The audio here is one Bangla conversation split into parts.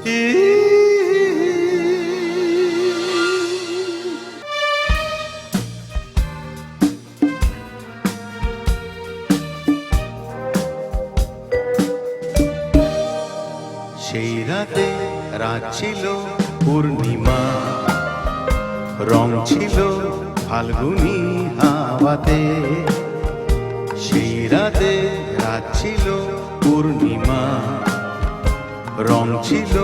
সেই রাতে রাত ছিল পূর্ণিমা, রং ছিল ফাল্গুনি হাওয়াতে। সেই রাতে রাত ছিল পূর্ণিমা, রং ছিল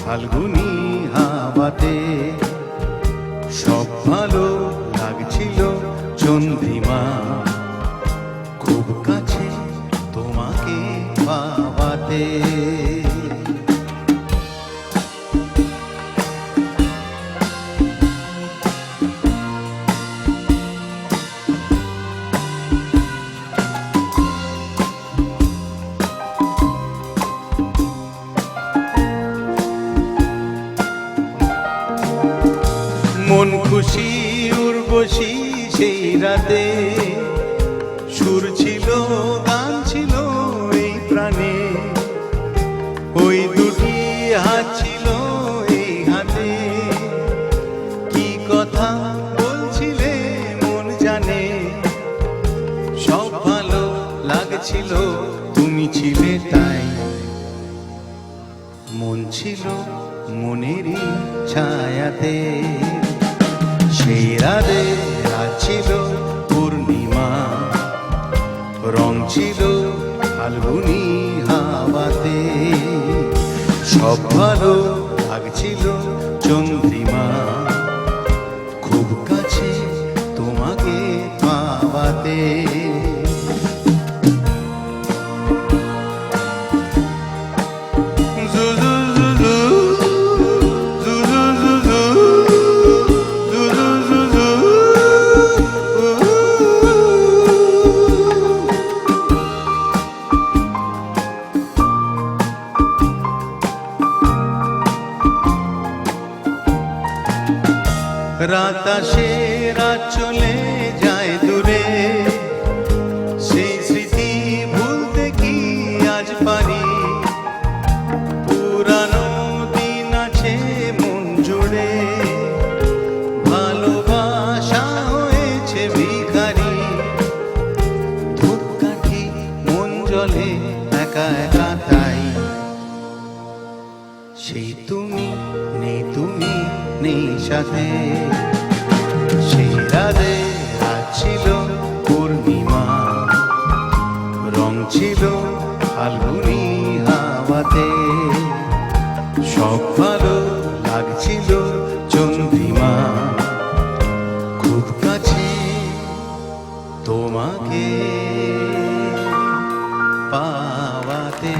ফাল্গুনি হাওয়াতে। সব ভালো লাগছিল চন্দ্রিমা, খুব কাছে তোমাকে পাওয়াতে। মন খুশি উর্বশী সেই রাতে, সুর ছিল গান ছিল এই প্রাণে। ওই দুটি হাত ছিল এই হাতে, কি কথা বলছিলে মন জানে। সব ভালো লাগছিল তুমি ছিলে তাই, মন ছিল মনেরই ছায়াতে। সেই রাতে রাত ছিল পূর্ণিমা, রং ছিল ফাল্গুনি হাওয়াতে। সব ভালো লাগছিল চন্দ্রিমা, খুব কাছে তোমাকে পাওয়াতে। রাত আসে রাত চলে যায় দূরে, সেই স্মৃতি ভুলতে কি আজ পারি। পুরানো দিন আছে মন জুড়ে, ভালোবাসা হয়েছে ভিখারি। ধূপকাঠি মন জ্বলে একা একা তাই, সেই তুমি নেই, তুমি নেই সাথে। সেই রাতে রাত ছিল পূর্ণিমা, রং ছিল ফাল্গুনি হাওয়াতে। সব ভালো লাগছিল চন্দ্রিমা, খুব কাছে তোমাকে পাওয়াতে।